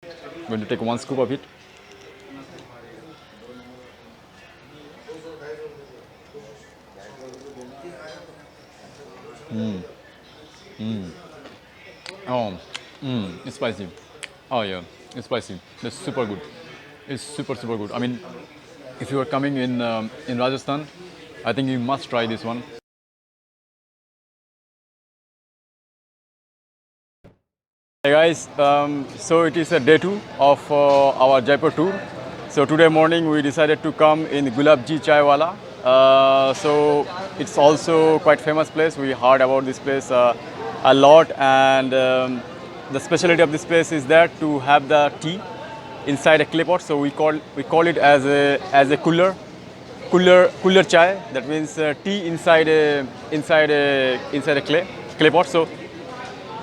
I'm going to take one scoop of it. Oh, it's spicy. Oh yeah, it's spicy. It's super good. It's super good. I mean, if you are coming in Rajasthan, I think you must try this one. Hey guys, so it is a day 2 of our Jaipur tour. So today morning we decided to come in Gulabji Chai Wala. So it's also quite famous place. We heard about this place a lot, and the specialty of this place is that to have the tea inside a clay pot. So we call it as a cooler chai. That means tea inside a clay pot. So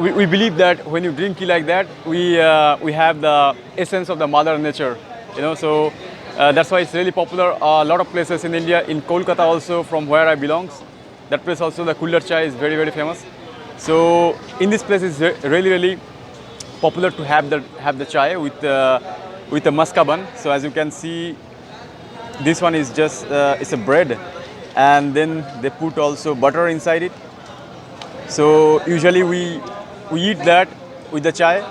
we believe that when you drink tea like that, we have the essence of the mother nature, So that's why it's really popular. A lot of places in India, in Kolkata also, from where I belongs, that place also the cooler chai is very famous. So in this place, it's really popular to have the chai with a maska bun. So as you can see, this one is just it's a bread, and then they put also butter inside it. So usually we eat that with the chai,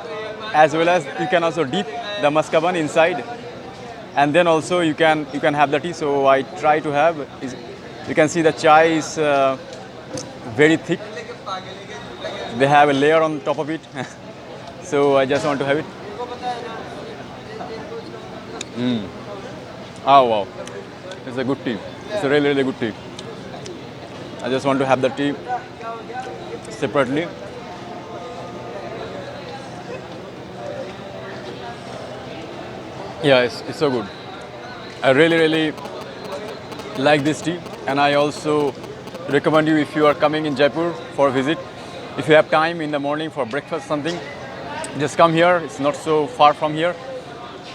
as well as you can also dip the maskaban inside, and then also you can have the tea. So I try to have. You can see the chai is very thick. They have a layer on top of it. So I just want to have it. Oh wow, it's a good tea. It's a really good tea. I just want to have the tea separately. Yeah, it's so good. I really like this tea, and I also recommend you, if you are coming in Jaipur for a visit, if you have time in the morning for breakfast something, just come here. It's not so far from here.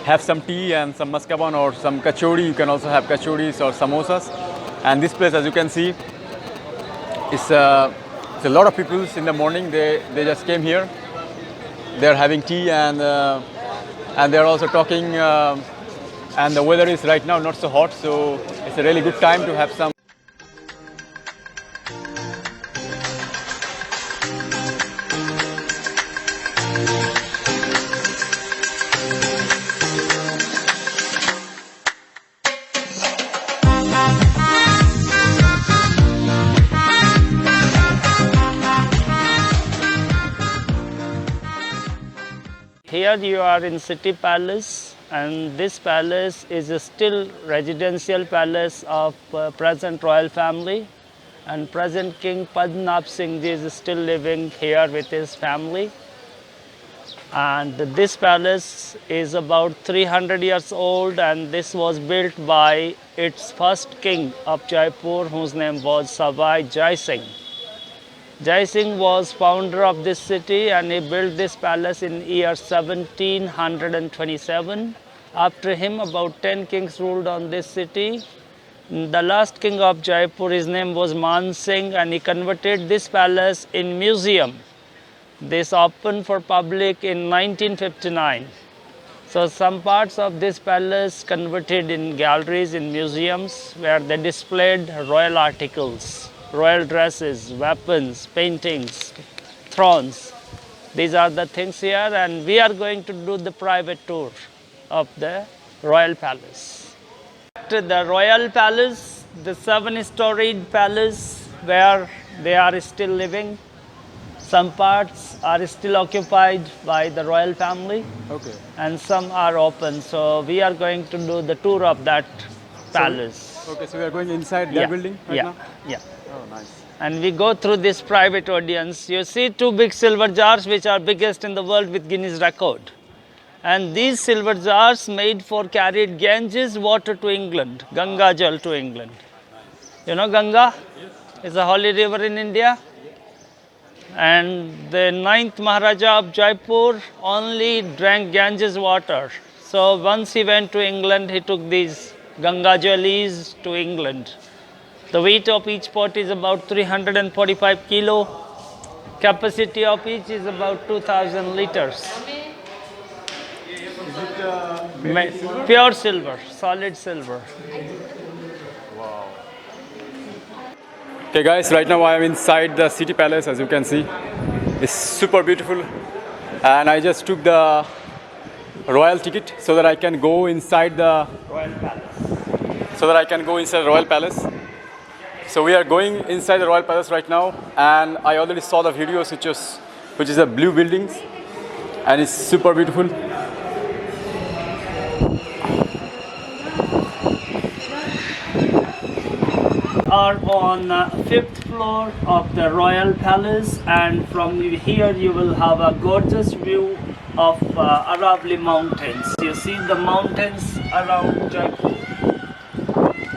Have some tea and some maskaban or some kachori. You can also have kachoris or samosas. And this place, as you can see, it's a lot of people in the morning. They just came here. They're having tea, and they're also talking. And the weather is right now not so hot, so it's a really good time to have some. Here you are in City Palace, and this palace is a still residential palace of present royal family, and present King Padmanabh Singh Ji is still living here with his family. And this palace is about 300 years old, and this was built by its first king of Jaipur, whose name was Savai Jai Singh. Jai Singh was founder of this city, and he built this palace in year 1727. After him, about 10 kings ruled on this city. The last king of Jaipur, his name was Man Singh, and he converted this palace in museum. This opened for public in 1959. So some parts of this palace converted in galleries, in museums, where they displayed royal articles, royal dresses, weapons, paintings, thrones. These are the things here, and we are going to do the private tour of the royal palace. The royal palace, the 7-storied palace where they are still living. Some parts are still occupied by the royal family, Okay. and some are open. So we are going to do the tour of that palace. Okay, so we are going inside their building right now? Yeah. Oh, nice. And we go through this private audience. You see 2 big silver jars, which are biggest in the world with Guinness record. And these silver jars made for carried Ganges water to England, Ganga Jal to England. You know Ganga is a holy river in India. And the 9th Maharaja of Jaipur only drank Ganges water. So once he went to England, he took these Ganga Jalis to England. The weight of each pot is about 345 kilo. Capacity of each is about 2000 liters. Pure silver, solid silver. Okay guys, right now I am inside the city palace. As you can see, it's super beautiful, and I just took the royal ticket so that I can go inside the Royal Palace. Royal Palace. So we are going inside the Royal Palace right now, and I already saw the videos, which is the blue buildings, and it's super beautiful. Are on fifth floor of the Royal Palace, and from here you will have a gorgeous view of Aravalli Mountains. You see the mountains around Jaipur,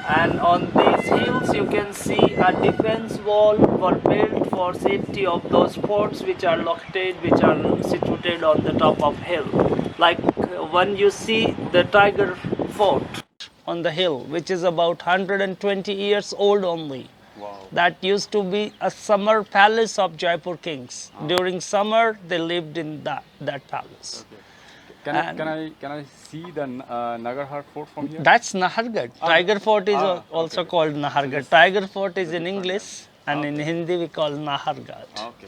and on these hills you can see a defense wall were built for safety of those forts which are situated on the top of hill. Like when you see the Tiger Fort on the hill, which is about 120 years old only. Wow. That used to be a summer palace of Jaipur kings. During summer, they lived in that palace. Okay. Can I see the Nagarhar Fort from here? That's Nahargarh. Tiger Fort is also called Nahargarh. Tiger Fort is in English, and in Hindi we call Nahargarh. Okay.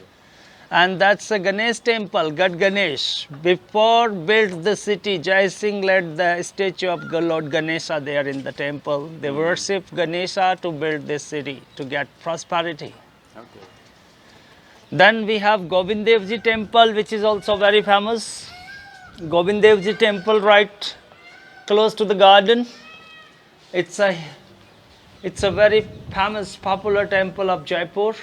And that's a Ganesh temple, Gad Ganesh. Before built the city, Jai Singh led the statue of Lord Ganesha there in the temple. They worshipped Ganesha to build this city, to get prosperity. Okay. Then we have Govind Dev Ji temple, which is also very famous. Govind Dev Ji temple right close to the garden. It's a very famous, popular temple of Jaipur.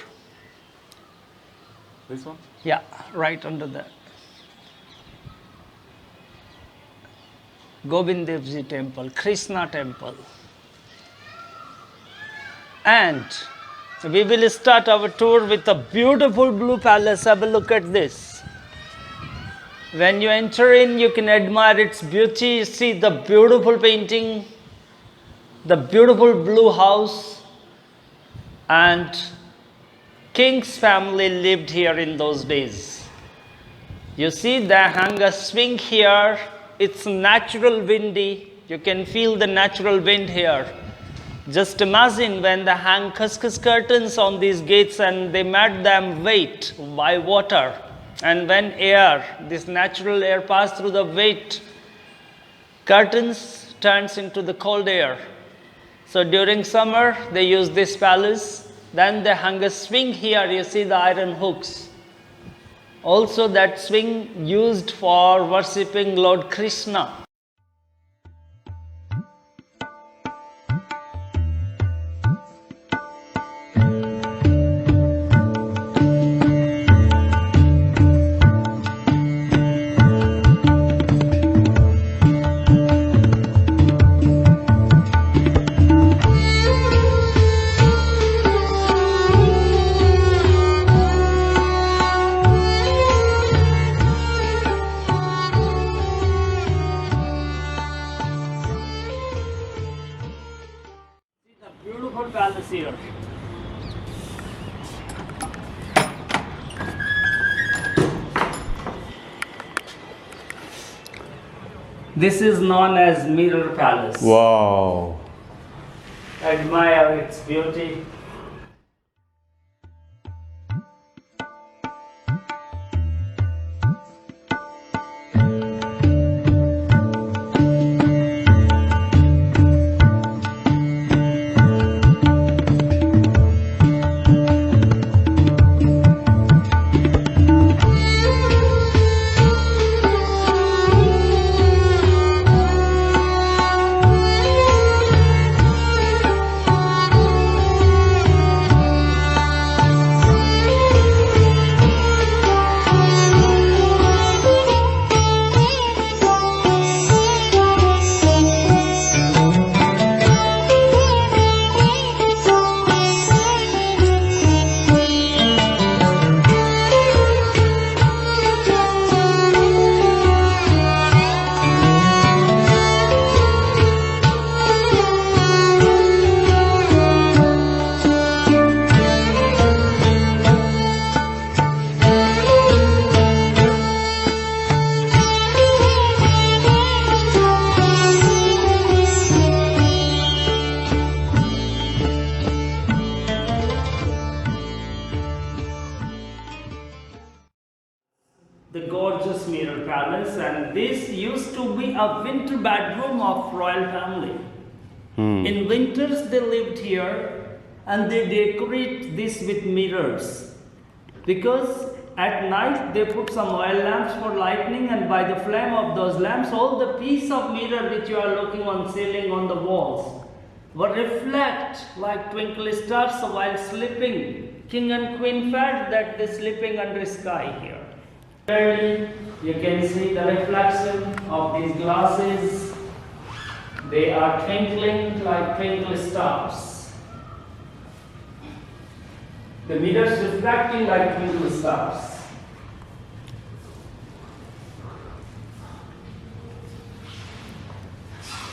This one? Yeah, right under that. Govind Dev Ji temple, Krishna temple. And we will start our tour with a beautiful blue palace. Have a look at this. When you enter in, you can admire its beauty. You see the beautiful painting, the beautiful blue house, and King's family lived here in those days. You see, they hang a swing here. It's natural windy. You can feel the natural wind here. Just imagine when they hang khuskhus curtains on these gates and they made them wet by water. And when this natural air passes through the wet curtains, turns into the cold air. So during summer, they use this palace. Then they hung a swing here, you see the iron hooks. Also that swing used for worshipping Lord Krishna. Palace here. This is known as Mirror Palace. Wow. Admire its beauty. this used to be a winter bedroom of royal family. In winters they lived here and they decorate this with mirrors because at night they put some oil lamps for lighting, and by the flame of those lamps all the piece of mirror which you are looking on ceiling on the walls will reflect like twinkling stars while sleeping. King and queen felt that they sleeping under sky here. Clearly you can see the reflection of these glasses. They are twinkling like twinkling stars. The mirrors reflecting like twinkling stars.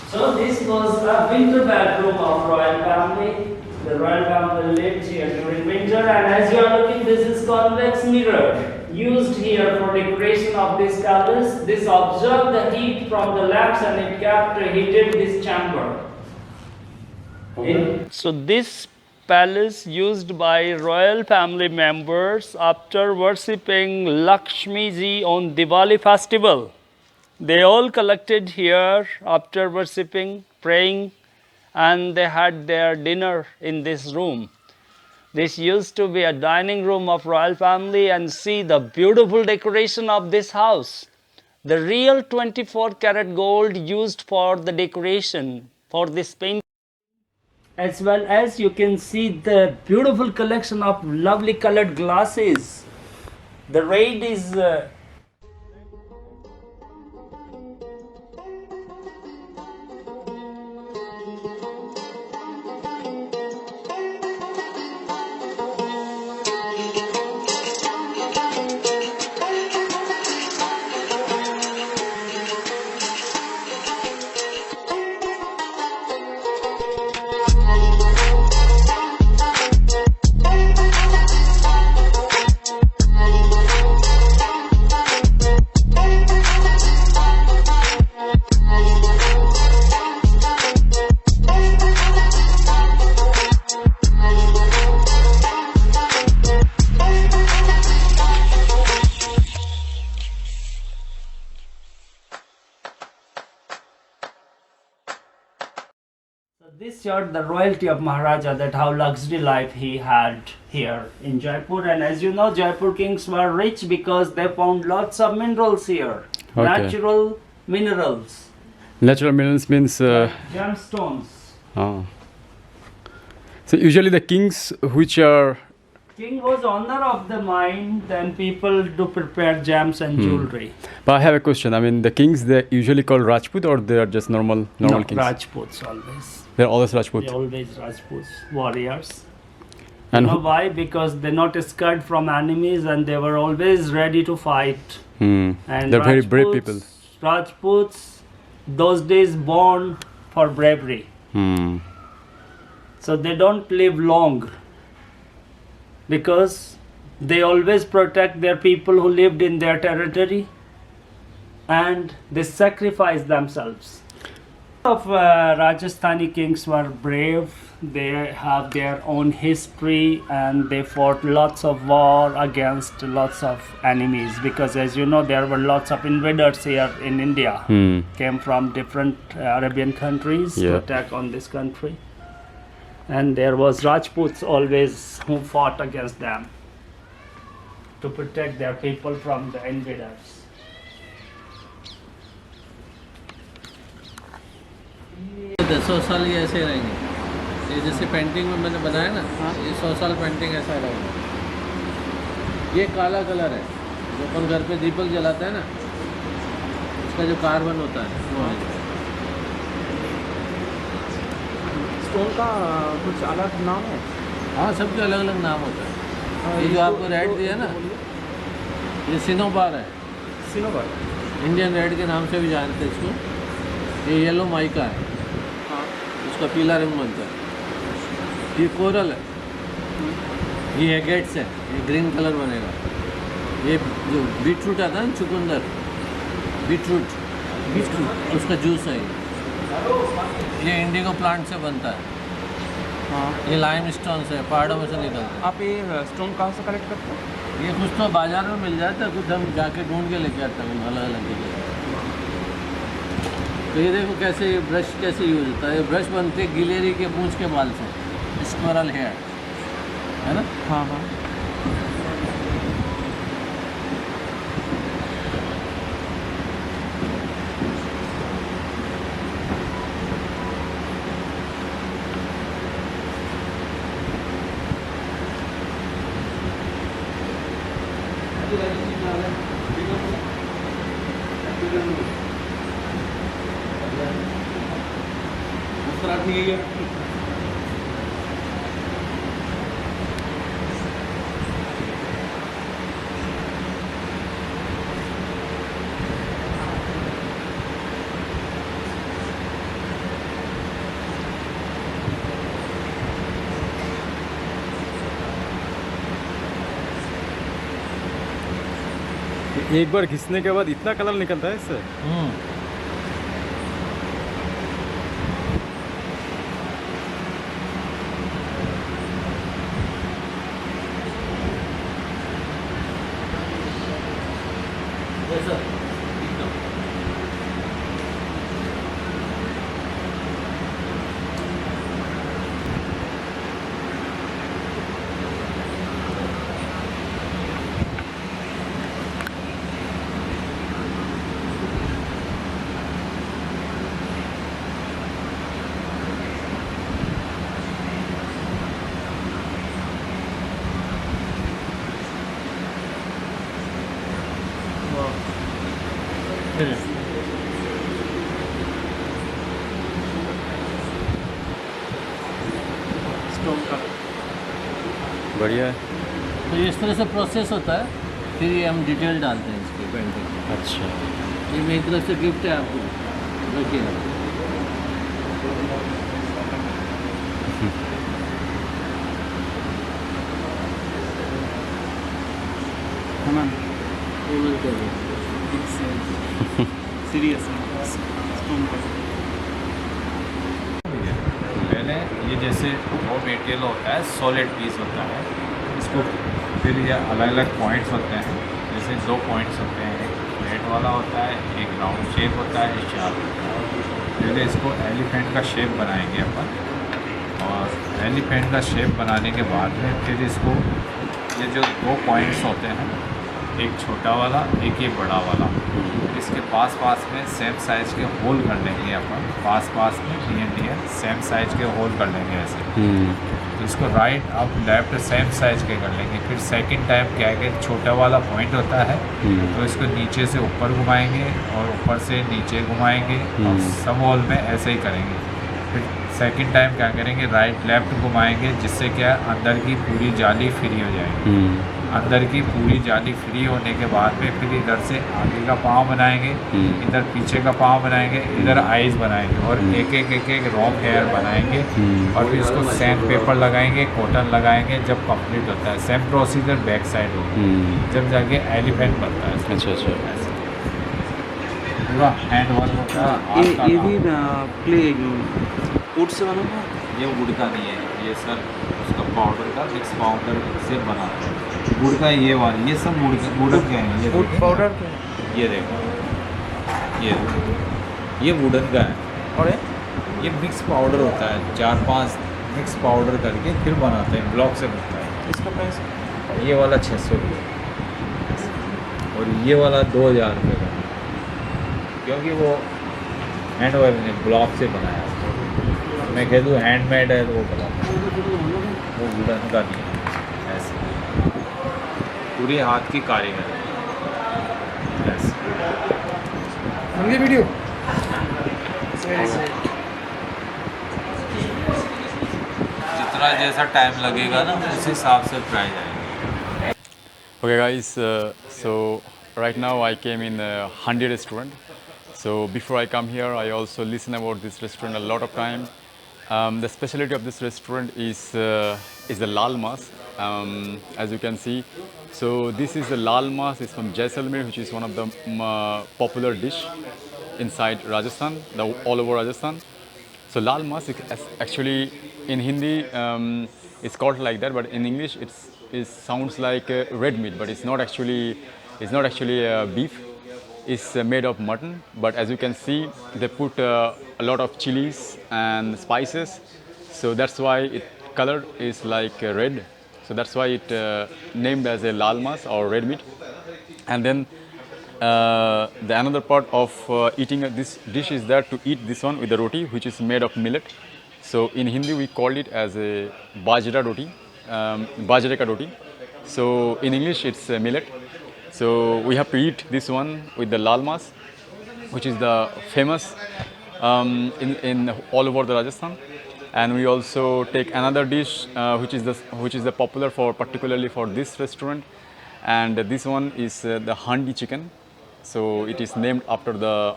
So this was a winter bedroom of royal family. The royal family lived here during winter, and as you are looking, this is convex mirror used here for decoration of this palace. This absorbed the heat from the lamps and it kept heated this chamber. So this palace used by royal family members after worshipping Laxmi ji on Diwali festival. They all collected here after worshipping, praying, and they had their dinner in this room. This used to be a dining room of royal family, and see the beautiful decoration of this house. The real 24 karat gold used for the decoration for this painting. As well as you can see the beautiful collection of lovely colored glasses. The raid is this showed the royalty of Maharaja, that how luxury life he had here in Jaipur. And as you know, Jaipur kings were rich because they found lots of minerals here. Okay. Natural minerals. Natural minerals means Gemstones. oh. So usually the kings which are King was owner of the mine, then people do prepare gems and jewelry. But I have a question. I mean, the kings, they usually called Rajput, or they are just normal No, kings? Rajputs always. They're always Rajput. They always Rajputs, warriors. And You know why? Because they're not scared from enemies and they were always ready to fight. And they're very brave people. Rajputs, those days born for bravery. So they don't live long because they always protect their people who lived in their territory, and they sacrifice themselves. Of Rajasthani kings were brave. They have their own history and they fought lots of war against lots of enemies, because as you know, there were lots of invaders here in India. Came from different Arabian countries to attack on this country, and there was Rajputs always who fought against them to protect their people from the invaders. ये 100 साल ये ऐसे रहेंगे। ये जैसे painting में मैंने बनाया ना, ये 100 साल पेंटिंग ऐसा रहेगा। ये काला कलर है, जो अपन घर पे दीपक जलाते हैं ना, उसका जो कार्बन होता है वो है। स्टोन का कुछ अलग नाम है? हाँ, सबके अलग अलग नाम होता है। ये जो आपको रेड दिया ना, ये सिनोबार है। सिनोबार इंडियन रेड के नाम से भी जानते हैं इसको। ये येलो माइका है, उसका पीला रंग बनता है। ये कोरल है, ये एगेट्स है, ये ग्रीन कलर बनेगा। ये जो बीटरूट आता है ना, चुकंदर, बीटरूट उसका जूस है। ये इंडिगो प्लांट से बनता है। ये लाइम स्टोन से, पहाड़ों में से निकलता है। आप ये स्टोन कहाँ से कलेक्ट करते हैं? ये कुछ तो बाज़ार में मिल जाता है, कुछ हम जाके ढूंढ के लेके आते हैं अलग अलग जगह। तो ये देखो कैसे ये ब्रश कैसे यूज होता है। ये ब्रश बनते हैं गिलेरी के पूंछ के बाल से, स्क्वायरल हेयर, है ना। हाँ हाँ। एक बार घिसने के बाद इतना कलर निकलता है इससे। स्टोन का बढ़िया है। तो ये इस तरह से प्रोसेस होता है, फिर ये हम डिटेल डालते हैं इसकी पेंटिंग। अच्छा, ये मेरी तरफ से गिफ्ट है आपको, रखिएगा। हाँ ये मिलते हैं। सीरियस स्टोन का। पहले ये जैसे रॉ मटेरियल होता है, सॉलिड पीस होता है, इसको फिर ये अलग अलग पॉइंट्स होते हैं। जैसे 2 पॉइंट्स होते हैं, एक फ्लैट वाला होता है, एक राउंड शेप होता है, एक शार्प होता है। पहले इसको एलिफेंट का शेप बनाएंगे अपन, और एलिफेंट का शेप बनाने के बाद में फिर इसको ये जो 2 पॉइंट्स होते हैं, एक छोटा वाला एक ये बड़ा वाला, इसके पास पास में सेम साइज़ के होल कर लेंगे अपन, पास पास में नियर सेम साइज़ के होल कर लेंगे ऐसे। तो इसको right up left same size के कर लेंगे। फिर सेकंड टाइम क्या है कि छोटा वाला पॉइंट होता है, तो इसको नीचे से ऊपर घुमाएंगे और ऊपर से नीचे घुमाएंगे, और सब होल में ऐसे ही करेंगे। फिर सेकंड टाइम क्या करेंगे, राइट लेफ्ट घुमाएंगे, जिससे क्या है अंदर की पूरी जाली फ्री हो जाएगी। अंदर की पूरी जाली फ्री होने के बाद में फिर इधर से आगे का पाँव बनाएंगे, इधर पीछे का पाँव बनाएंगे, इधर आइज़ बनाएंगे, और एक एक रॉ हेयर बनाएंगे, और फिर इसको सैंड पेपर लगाएंगे, कॉटन लगाएंगे। जब कंप्लीट होता है सेम प्रोसीजर बैक साइड होगी, जब जाके एलिफेंट बनता है। अच्छा अच्छा, पूरा हैंड वर्क होता है। ये भी प्ले वुड से बना हुआ ये वुड का नहीं है, ये सर उसका पाउडर का मिक्स पाउडर से बना है। वुड का ये वाला, ये सब वुडन के हैं। ये वुड पाउडर के। ये देखो, ये वुडन का है, और ये मिक्स पाउडर होता है। 4-5 मिक्स पाउडर करके फिर बनाते हैं, ब्लॉक से बनता है। इसका प्राइस ये वाला 600 रुपये, और ये वाला 2000 रुपये का, क्योंकि वो हैंड वर्क ने ब्लॉक से बनाया। मैं कह दूँ हैंडमेड है तो वो ब्लॉक, वो वुडन का नहीं है। ऐसे पूरी हाथ की कारीगरी ऐसे। वीडियो जितना जैसा टाइम लगेगा ना, उस हिसाब से प्राइस आएगा। Okay guys, so right now I came in Handi restaurant. So before I come here, I also listen about this restaurant a lot of time. The specialty of this restaurant is the Laal Maas. As you can see, so this is the Laal Maas. It's from Jaisalmer, which is one of the popular dish inside Rajasthan, all over Rajasthan. So Laal Maas is actually in Hindi it's called like that, but in English it sounds like red meat, but it's not actually beef. is made of mutton, but as you can see, they put a lot of chilies and spices, so that's why it color is like red. So that's why it named as a lal mas or red meat. And then the another part of eating this dish is that to eat this one with the roti, which is made of millet. So in Hindi we called it as a bajra roti, bajre ka roti. So in English it's millet. So we have to eat this one with the lal mas, which is the famous in all over the Rajasthan. And we also take another dish which is the popular for particularly for this restaurant, and this one is the handi chicken. So it is named after the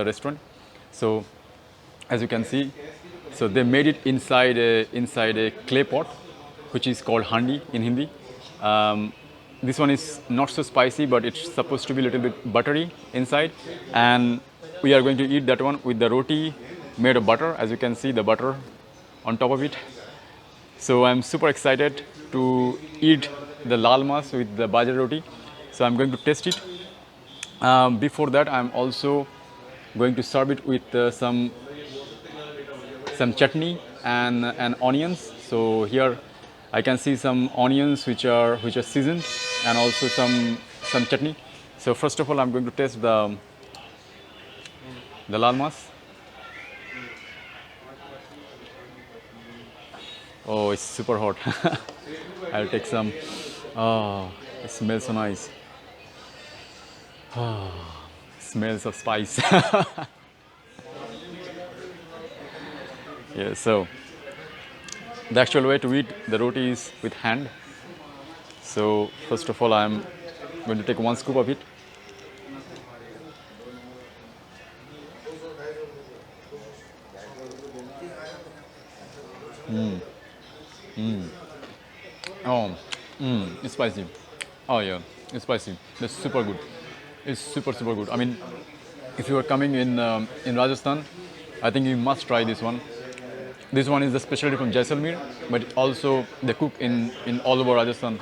restaurant. So as you can see, so they made it inside a clay pot, which is called handi in Hindi. This one is not so spicy, but it's supposed to be a little bit buttery inside, and we are going to eat that one with the roti made of butter. As you can see, the butter on top of it. So I'm super excited to eat the lal mas with the bajra roti. So I'm going to taste it. Before that, I'm also going to serve it with some chutney and onions. So here I can see some onions which are seasoned, and also some chutney. So first of all, I'm going to taste the lal mas. Oh, it's super hot. I'll take some. Oh, it smells so nice. Oh, smells of spice. Yeah, so the actual way to eat the roti is with hand. So first of all, I'm going to take one scoop of it. It's spicy. Oh yeah, it's spicy. It's super good. It's super good. I mean, if you are coming in Rajasthan, I think you must try this one. This one is the specialty from Jaisalmer, but also they cook in all over Rajasthan.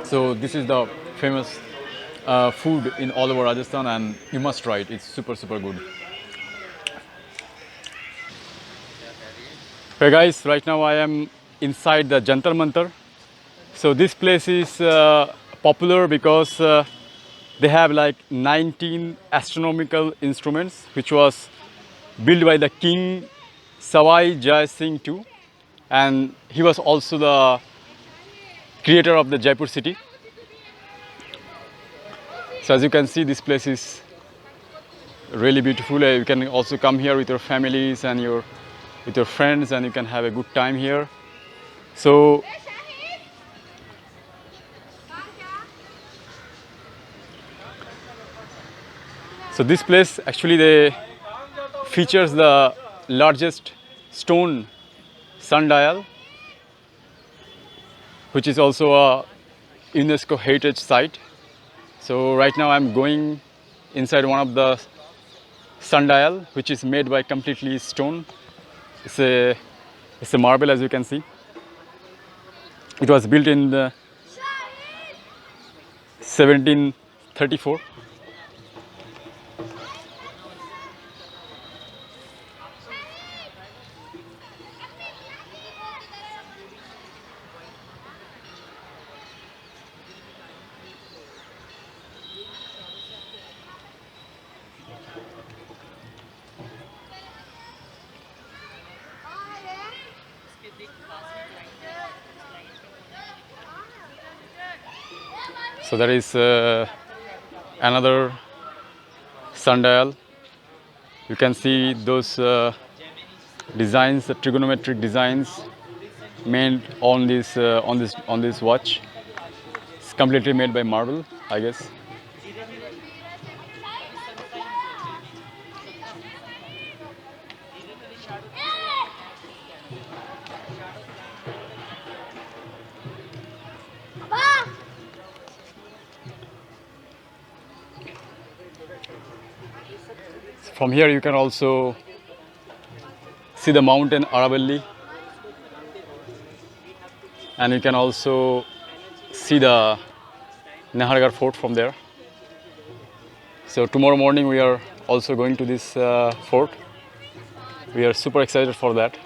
So this is the famous food in all over Rajasthan, and you must try it. It's super good. Hey guys, right now I am inside the Jantar Mantar. So this place is popular because they have like 19 astronomical instruments, which was built by the King Sawai Jai Singh II, and he was also the creator of the Jaipur city. So as you can see, this place is really beautiful. You can also come here with your families and with your friends, and you can have a good time here. So this place actually features the largest stone sundial, which is also a UNESCO heritage site. So right now I'm going inside one of the sundial, which is made by completely stone. It's a marble, as you can see. It was built in the 1734. So there is another sundial. You can see those designs, the trigonometric designs made on this watch. It's completely made by marble, I guess. From here you can also see the mountain Aravalli, and you can also see the Mehrangarh fort from there. So tomorrow morning we are also going to this fort. We are super excited for that.